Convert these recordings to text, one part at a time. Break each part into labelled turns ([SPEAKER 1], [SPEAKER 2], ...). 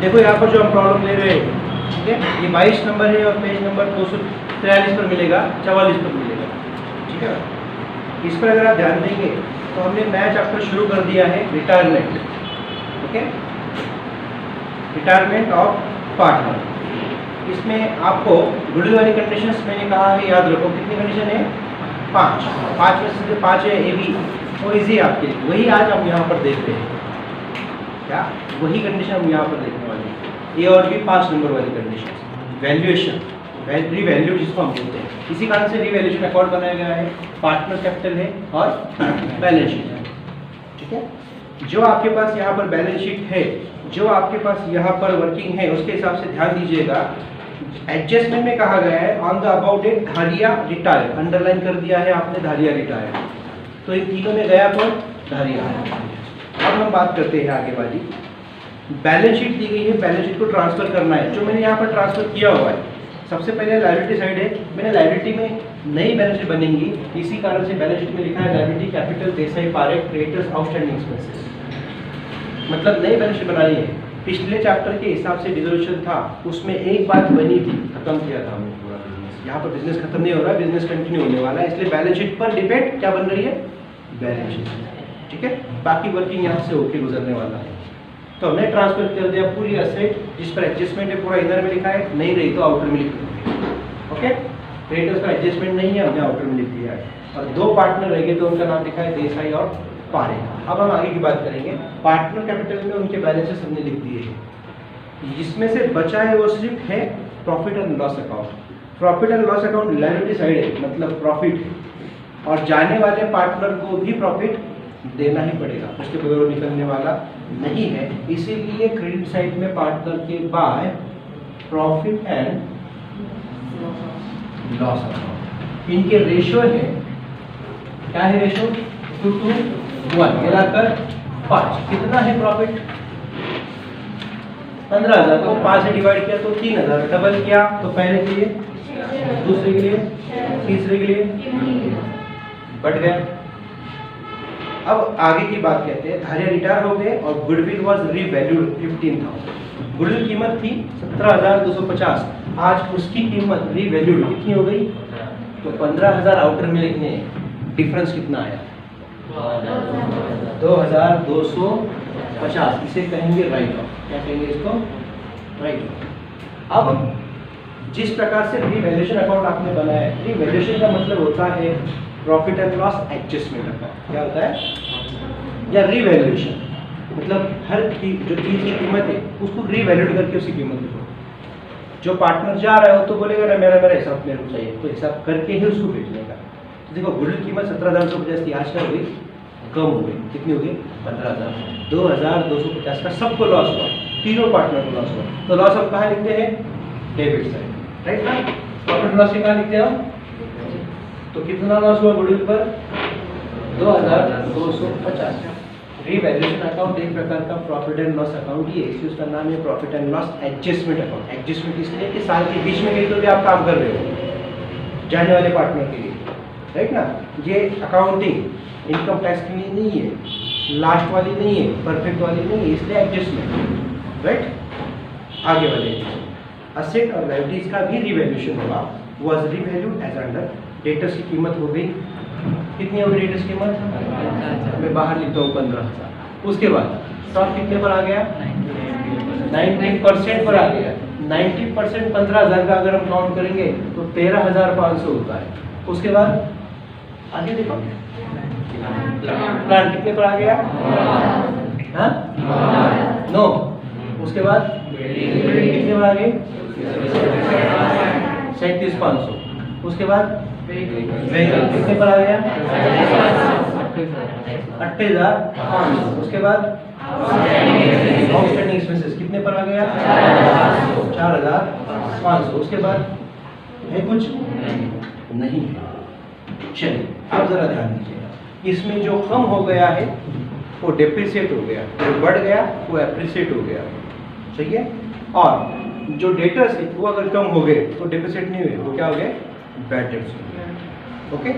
[SPEAKER 1] देखो यहाँ पर जो हम प्रॉब्लम ले रहे हैं, ठीक है, ये 22 नंबर है और पेज नंबर 243 पर मिलेगा, 44 पर मिलेगा, ठीक है। इस पर अगर आप ध्यान देंगे तो हमने नया चैप्टर शुरू कर दिया है, retirement, okay, retirement of partner. इसमें आपको गुडविल वाली कंडीशंस मैंने कहा है, याद रखो कितनी कंडीशन है, 5 में से 5 है, ए बी वो इजी आपके लिए, वही आज हम यहाँ पर देख रहे हैं, क्या वही कंडीशन हम यहाँ पर देखने वाले हैं, ए और बी 5 नंबर वाली कंडीशन। वैल्यूएशन, रीवैल्यू जिसको हम बोलते हैं, इसी कारण से रीवैल्यूएशन अकाउंट बनाया गया है, पार्टनर कैपिटल है और बैलेंस शीट है, ठीक है। जो आपके पास यहाँ पर बैलेंस शीट है, जो आपके पास यहाँ पर वर्किंग है, उसके हिसाब से ध्यान दीजिएगा। एडजस्टमेंट में कहा गया है on the about date Dharia retire, underline कर दिया है आपने धारिया रिटायर, तो इन तीनों में गया कौन, धारिया। अब हम बात करते हैं आगे वाली, बैलेंस शीट दी गई है, बैलेंस शीट को ट्रांसफर करना है, जो मैंने यहाँ पर ट्रांसफर किया हुआ है। सबसे पहले लायबिलिटी साइड है, मैंने लायबिलिटी में नई बैलेंस शीट बनेंगी, इसी कारण से बैलेंस शीट में लिखा है liability capital Desai Parekh creditors outstanding expenses, मतलब नई बैलेंस शीट बनानी है। पिछले चैप्टर के हिसाब से डिसोल्यूशन था, उसमें एक बात बनी थी, खत्म किया था हमने पूरा बिजनेस। यहाँ पर बिजनेस खत्म नहीं हो रहा है, बिजनेस कंटिन्यू होने वाला है, इसलिए बैलेंस शीट पर डिपेंड क्या बन रही है, बैलेंस शीट, ठीक है। बाकी वर्किंग यहाँ से होके गुजरने वाला है। तो हमने ट्रांसफर कर दिया पूरी एसेट, जिस पर एडजस्टमेंट है पूरा इधर में लिखा है, नहीं रही तो आउटर में लिख देंगे, ओके। क्रेडिटर्स का एडजस्टमेंट नहीं है, हमने आउटर में लिख दिया है, और 2 पार्टनर रह गए तो उनका नाम लिखा है देसाई और पारेख। अब हम आगे की बात करेंगे, पार्टनर कैपिटल में उनके बैलेंसेस हमने लिख दिए हैं, जिसमें से बचा है वो सिर्फ है profit and loss account. Profit and loss account liability side है, मतलब प्रॉफिट है, और जाने वाले पार्टनर को भी प्रॉफिट देना ही पड़ेगा, उसके बगैर वो निकलने वाला नहीं है। इसीलिए क्रेडिट साइड में पार्टनर के बाद प्रॉफिट एंड लॉस अकाउंट, इनके रेशो है, क्या है रेशो, 2:1 मिलाकर 5। कितना है प्रॉफिट, 15,000 को 5 से डिवाइड किया तो 3,000, डबल किया तो पहले के लिए, दूसरे के लिए, तीसरे के लिए बढ़ गया। अब आगे की बात कहते हैं, धारिया रिटायर हो गए और गुडविल वाज रीवैल्यूड 15,000। गुडविल कीमत थी 17,250, आज उसकी कीमत रीवैल्यूड कितनी हो गई, तो 15,000 आउटर में लिखने, डिफरेंस कितना आया, 2,250, इसे कहेंगे राइट ऑफ। क्या कहेंगे इसको, राइट ऑफ। अब जिस प्रकार से रीवैल्यूएशन अकाउंट आपने बनाया है, रीवैल्यूएशन का मतलब होता है profit and loss adjustment account, क्या होता है, या रीवैल्यूएशन, मतलब हर की जो चीज़ की कीमत है उसको रीवैल्यूड करके उसकी कीमत लिखो। जो पार्टनर जा रहा है वो तो बोलेगा ना मेरा हिसाब मेरे को चाहिए, तो हिसाब करके ही उसको बेचने का। तो देखो गुडविल कीमत 17,250 थी, आज क्या हो गई, कम हो गई, कितनी हो गई, 15,000। 2,250 का सबको लॉस हुआ, तीनों पार्टनर को लॉस हुआ, तो लॉस हम कहाँ लिखते हैं, डेबिट साइड, राइट ना। प्रॉफिट लॉस कहाँ लिखते हैं हम, तो कितना लॉस हुआ गुडविल पर, 2,250। रीवैल्यूएशन अकाउंट एक प्रकार का प्रॉफिट एंड लॉस अकाउंट ही है, इसलिए उसका नाम है profit and loss adjustment account. Adjustment इसलिए कि साल के बीच में कहीं तो भी आप काम कर रहे हो जाने वाले पार्टनर के लिए, राइट ना। ये अकाउंटिंग इनकम टैक्स के लिए नहीं है, लास्ट वाली नहीं है, परफेक्ट वाली नहीं है, इसलिए एडजस्टमेंट, राइट। आगे वाले असेट और लायबिलिटीज का भी रीवैल्यूएशन होगा, was revalued as under. Debtors की कीमत हो गई, कितनी हो गई डेटर्स की कीमत, मैं बाहर लिखता हूँ 15,000। उसके बाद स्टॉक कितने पर आ गया, 90% पर आ गया। 90% 15,000 का अगर हम काउंट करेंगे तो 13,500 होता है। उसके बाद आगे देखो, प्लान कितने पर आ गया, हाँ 9। उसके बाद कितने पर आ गए, 37,500। उसके बाद व्हीकल कितने पर आ गया, 28,500। उसके बाद आउटस्टैंडिंग एक्सपेंसेस कितने पर आ गया, 4,500। उसके बाद है कुछ नहीं है। चलिए आप जरा ध्यान दीजिएगा, इसमें जो कम हो गया है वो डेप्रिसिएट हो गया, जो बढ़ गया वो एप्रिसिएट हो गया, सही है। और जो डेटर्स है वो अगर कम हो गए तो डेप्रिसिएट नहीं हुए, वो क्या हो गए, बैड डेट्स हो गए। Okay,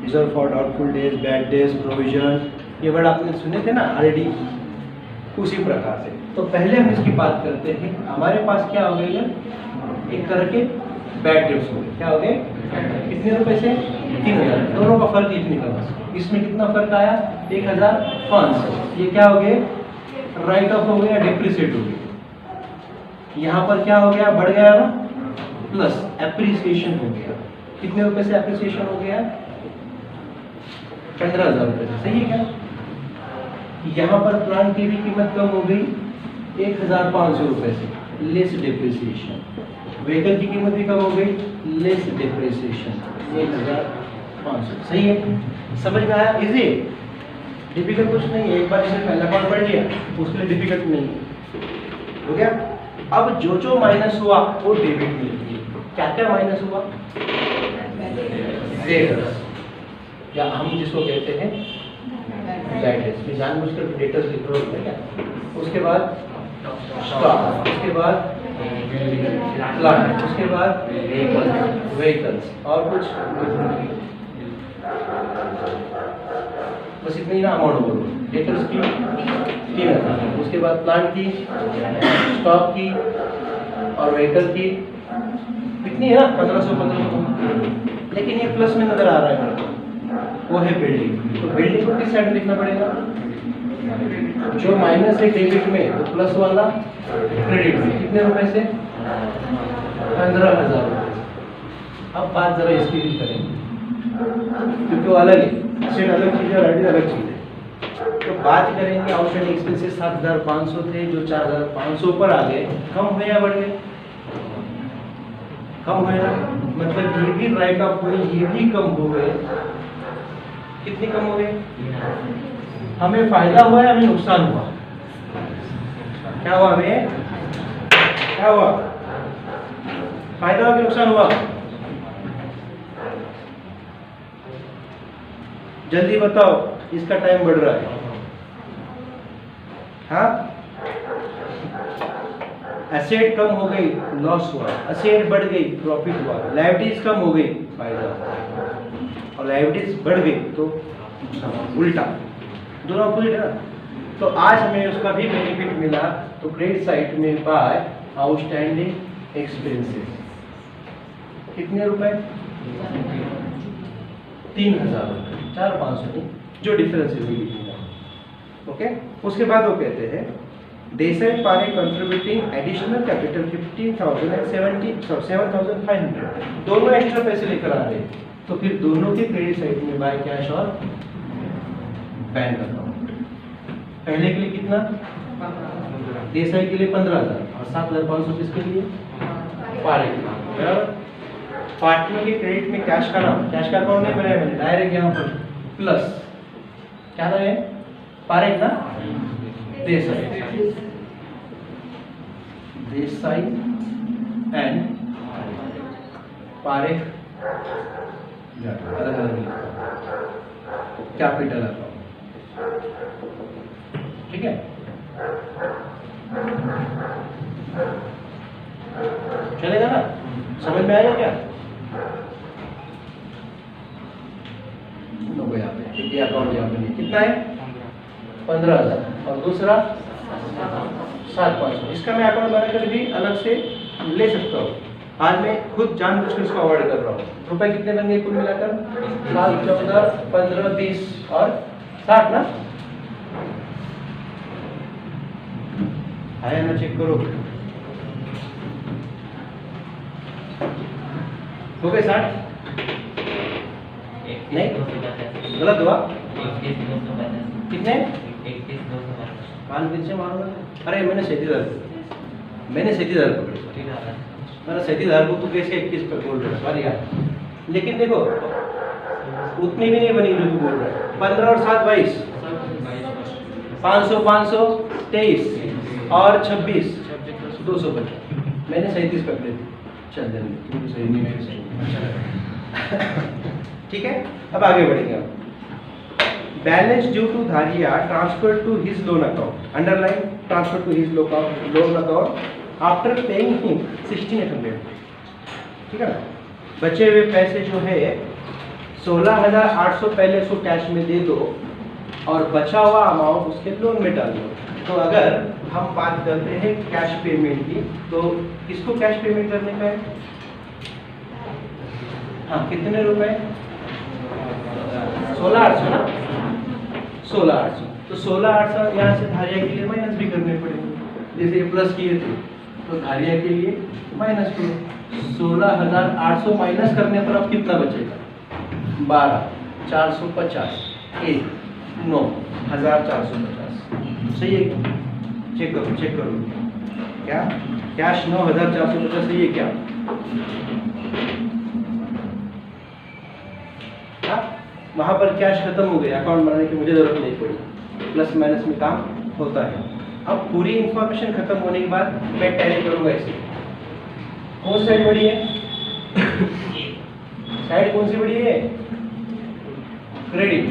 [SPEAKER 1] reserve for doubtful days, bad days, provision, ये वर्ड आपने सुने थे ना ऑलरेडी, उसी प्रकार से। तो पहले हम इसकी बात करते हैं। हमारे पास क्या हो गया, एक तरह के बैड डेट्स हो गए। क्या हो गए, कितने रुपए से 3000, दोनों का फर्क लिखने का बस। इसमें कितना फर्क आया, 1500। ये क्या हो गए, राइट ऑफ हो गया, डिप्रिसिएट हो गया। यहाँ पर क्या हो गया, बढ़ गया ना, प्लस एप्रिसिएशन हो गया। कितने रुपए से एप्रिसिएशन हो गया, 15,000 रुपए से। सही है क्या। यहाँ पर प्लांट की भी कीमत कम हो गई 1,500 रुपए से, लेस डिप्रिसिएशन। व्हीकल की कीमत भी कम हो गई, लेस डिप्रिसिएशन, 1,500। सही है, समझ में आया, इजी, डिफिकल्ट कुछ नहीं है। एक बार इसे पहला अकाउंट पढ़ लिया, उसके लिए डिफिकल्ट नहीं है। हो गया। अब जो जो माइनस हुआ वो डेबिट में लिखिए। क्या क्या माइनस हुआ, डेटर्स, या हम जिसको कहते हैं डेटर्स, में जानबूझकर डेटर्स लिख रहे होते हैं क्या। उसके बाद स्टॉक, उसके बाद प्लांट, उसके बाद व्हीकल्स, और कुछ बस इतनी ना अमाउंट बोलो। डेटर्स की 3,000, उसके बाद प्लांट की, स्टॉक की और व्हीकल की कितनी है ना, 1500। लेकिन ये प्लस में नजर आ रहा है मेरे को, वो है बिल्डिंग। तो बिल्डिंग को किस साइड में लिखना पड़ेगा, जो माइनस है डेबिट में, तो प्लस वाला क्रेडिट में। कितने रुपए से, 15,000 रुपए। अब बात जरा इसकी भी करेंगे, क्योंकि वो अलग है, एसेट अलग चीज है और राइट अलग चीज है। तो बात करेंगे आउटस्टैंडिंग एक्सपेंसेस 7,500 थे, जो 4,500 पर आ गए। कम हुए या बढ़ गए, कम हुए ना, मतलब ये भी राइट ऑफ हुए, ये भी कम हो गए। कितनी कम हो गए, हमें फायदा हुआ है, हमें नुकसान हुआ। क्या हुआ, हमें क्या हुआ, फायदा हुआ कि नुकसान हुआ, जल्दी बताओ, इसका टाइम बढ़ रहा है। हाँ, एसेट कम हो गई, लॉस हुआ, एसेट बढ़ गई, प्रॉफिट हुआ, लायबिलिटीज कम हो गई, फायदा, और लायबिलिटीज बढ़ गई तो उल्टा, दोनों अपोजिट है ना। तो आज हमें उसका भी बेनिफिट मिला। तो क्रेडिट साइड में बाय आउटस्टैंडिंग एक्सपेंसेस कितने रुपए, 3,000 रुपए, 4,500 नहीं, जो डिफरेंस है वही लिखूंगा। ओके। उसके बाद वो कहते हैं देसाई पारे कंट्रीब्यूटिंग एडिशनल कैपिटल 15,000 एंड 7,500, दोनों एक्स्ट्रा पैसे लेकर आ रहे हैं। तो फिर दोनों के क्रेडिट साइड में बाय कैश और बैंक अकाउंट। पहले के लिए कितना, देसाई के लिए 15,000 और 7,500 किसके लिए, पारे के लिए। पार्टनर के क्रेडिट में कैश का नाम, कैश का अकाउंट नहीं बनाया मैंने, डायरेक्ट यहाँ पर प्लस क्या नाम है, पारेख ना, देसाई, देसाई एंड पारेख अलग अलग कैपिटल अकाउंट। ठीक है, चलेगा ना, समझ में आएगा क्या। यहाँ पे ये अकाउंट यहाँ पे नहीं, कितना है, 15,000 और दूसरा 7,500। इसका मैं अकाउंट बनाकर भी अलग से ले सकता हूँ। आज मैं खुद जानबूझकर इसको अवॉइड कर रहा हूँ। रुपए कितने बन गए कुल मिलाकर, 7, 14, 15, 20 और 60 ना, आया ना, चेक करो, हो गए 60 नहीं, गलत हुआ, कितने, कान पीछे मारूंगा। अरे मैंने 37,000 मैंने 37,000 पकड़े, मैंने 37,000 को तू कैसे 21 पे बोल रहा है, सॉरी यार। लेकिन देखो उतनी भी नहीं बनी जो तू बोल रहा है। 15 और 7 22, 500 500 23 और 26 200 बचा। मैंने 37 पकड़े थे, चल देंगे, सही नहीं मेरे सही। ठीक है, अब आगे बढ़ेंगे। Balance due to Dharia transfer to his loan account, underline transfer to his loan account after paying him 16,800। ठीक है ना, बचे हुए पैसे जो है 16,800 पहले उसको कैश में दे दो, और बचा हुआ अमाउंट उसके लोन में डाल दो। तो अगर हम बात करते हैं कैश पेमेंट की, तो किसको कैश पेमेंट करने का है? हाँ, कितने रुपए? 16,800 ना, 16,800। तो 16,800 यहाँ से धारिया के लिए माइनस भी करने पड़ेंगे, जैसे प्लस किए थे तो धारिया के लिए माइनस करो। 16,800 माइनस करने पर अब कितना बचेगा? 12,450 1 9,450। सही है क्या? चेक करो क्या कैश 9,450 सही है क्या? वहां पर कैश खत्म हो गया, अकाउंट बनाने की मुझे जरूरत नहीं पड़ी, प्लस माइनस में काम होता है। अब पूरी इंफॉर्मेशन खत्म होने के बाद मैं टैली करूंगा इसे। कौन साइड बड़ी है? साइड कौन सी बड़ी है? क्रेडिट।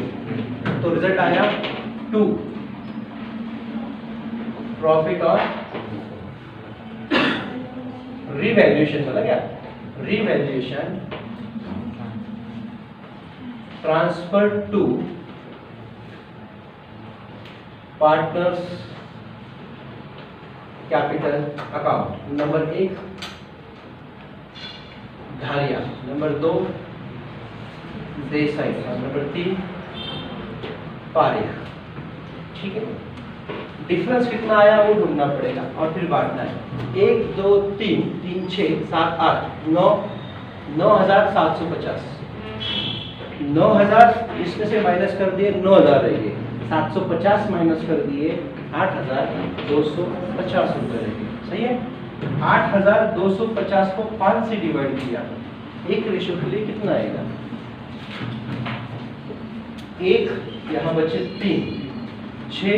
[SPEAKER 1] तो रिजल्ट आया 2 प्रॉफिट और रिवैल्यूएशन, मतलब क्या? Revaluation transfer to partners capital account. Number 1 Dharia, number 2 Desai और नंबर 3 पारेख। ठीक है, डिफरेंस कितना आया वो ढूंढना पड़ेगा और फिर बांटना है। 1 2 3 3 6 7 8 9 9,750। 9,000 इसमें से माइनस कर दिए 9,000 रह गए, 750 माइनस कर दिए 8,250 रुपये रह गए। सही है, 8,250 को 5 से डिवाइड किया, एक रेशियो के लिए कितना आएगा? 1 यहाँ बचे 3, 6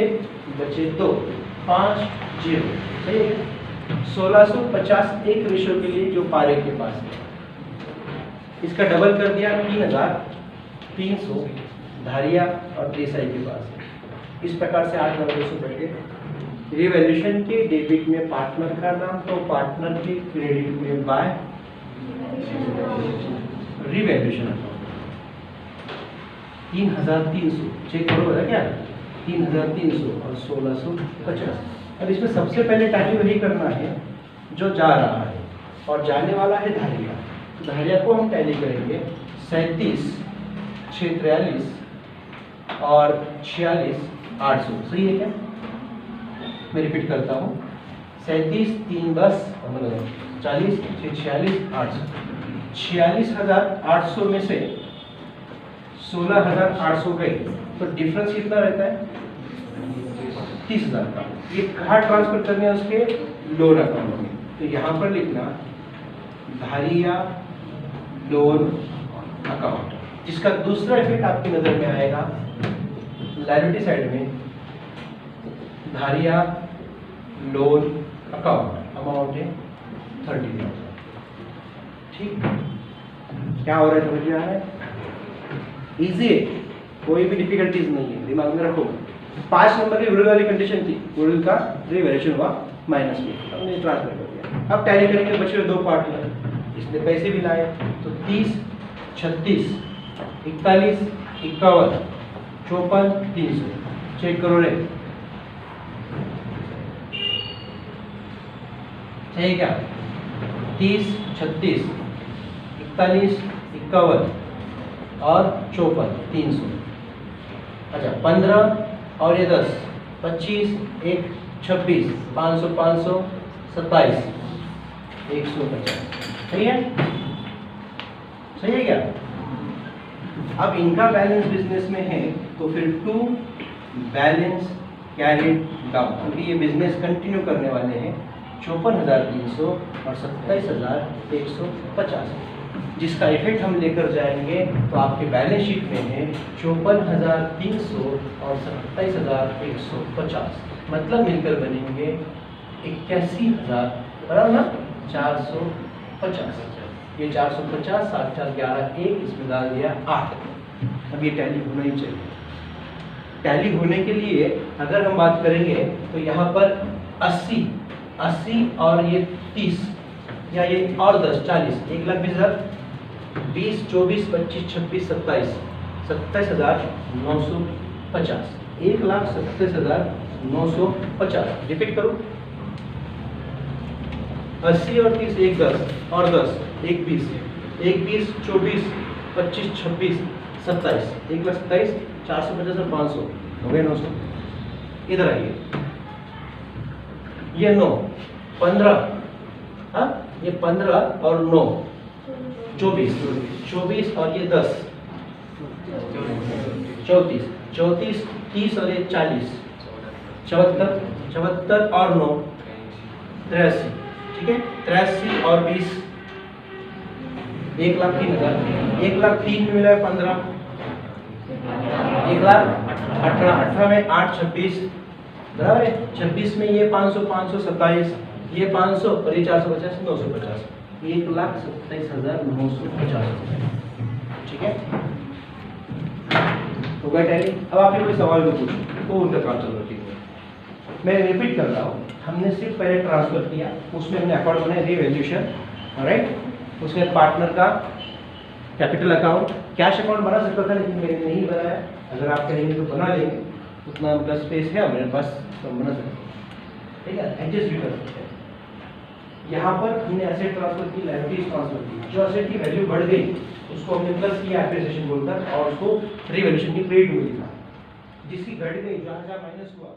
[SPEAKER 1] बचे 2, 5 0। सही है, 1650 एक रेशियो के लिए जो पारेख के पास है। इसका डबल कर दिया 3,300 धारिया और देसाई के पास है। इस प्रकार से 8,900 बैठे। रिवैल्यूएशन के डेबिट में पार्टनर का नाम, तो पार्टनर के क्रेडिट में बाय रिवैल्यूएशन अकाउंट। 3,300 चेक करो है क्या? 3,300 और 1,650। अब इसमें सबसे पहले टैली वही करना है जो जा रहा है, और जाने वाला है धारिया। तो धारिया को हम टैली करेंगे 37 643 और 46,800। सही है क्या? मैं रिपीट करता हूँ, 37 3 10 40 46,800। 46,800 में से 16,800 गए तो डिफरेंस कितना रहता है? 30,000 का। ये कहाँ ट्रांसफर करने हैं? उसके लोन अकाउंट में। तो यहाँ पर लिखना धारिया लोन अकाउंट, जिसका दूसरा इफेक्ट आपकी नजर में आएगा लायबिलिटी साइड में, धारिया लोन अकाउंट अमाउंट है 30,000। ठीक, क्या हो रहा है समझ में आ रहा है? इजी है, कोई भी डिफिकल्टीज नहीं है, दिमाग में रखो। 5 नंबर की गुडविल वाली कंडीशन थी, गुडविल का रिवैल्यूएशन हुआ माइनस में, हमने ट्रांसफर कर दिया। अब टैली करेंगे, बचे हुए 2 पार्टनर, इसने पैसे भी लाए, तो 30 36 41 51 54 300। चेक करो रे, सही क्या? 30 36 41 51 और 54 300। अच्छा, 15 और ये 10 25 1 26 500 500 27 150। सही है? सही है क्या? अब इनका बैलेंस बिजनेस में है, तो फिर टू बैलेंस कैरिड डाउन, क्योंकि ये बिजनेस कंटिन्यू करने वाले हैं। 54,300 और 27,150, जिसका इफेक्ट हम लेकर जाएंगे तो आपके बैलेंस शीट में है 54,300 और 27,150, मतलब मिलकर बनेंगे 81,000, बराबर ना? 450। ये 450 7 4 11 1, इसमें डाल दिया 8। अब ये टैली होना ही चाहिए। टैली होने के लिए अगर हम बात करेंगे तो यहाँ पर 80 और ये 30 या ये और 10 40, 1,20,000 20 24 25 26 27 27,950। 1,27,950। रिपीट करूं, 80 और 30 एक 10 और 10 एक 20, एक 20 24 25 26 27, 1,27,000 450 और 500 हो गए 900। इधर आइए, ये 9 15, हाँ ये 15 और 9 24 24 और ये 10 34 34 30 और ये 40 74 74 और 9 83, ठीक है 83 और 20 1,03,000, 1,03,000 में मिला है 15, 1,18,000, 18 में 8 26 बराबर है 26 में ये 500 527, ये 500 और ये 450 950, 1,27,950। ठीक है, तो गए टैली। अब आपने कोई सवाल तो पूछो, तो उनका काम चल रहा है। मैं रिपीट कर रहा हूँ, हमने सिर्फ पहले ट्रांसफर किया, उसमें हमने अकाउंट बनाया रीवैल्यूएशन, राइट। उसमें पार्टनर का कैपिटल अकाउंट, कैश अकाउंट बना सकता था लेकिन मैंने नहीं बनाया। अगर आप कहेंगे तो बना लेंगे, उतना मतलब स्पेस है मेरे पास तो बना सकते, ठीक है, एडजस्ट भी कर सकते हैं। यहाँ पर हमने एसेट ट्रांसफर की, लायबिलिटीज ट्रांसफर की, जो एसेट की वैल्यू बढ़ गई उसको हमने प्लस किया एप्रिसिएशन बोलकर और उसको रीवैल्यूएशन की क्रेडिट मिली था, जिसकी घट गई जहाँ जहाँ माइनस हुआ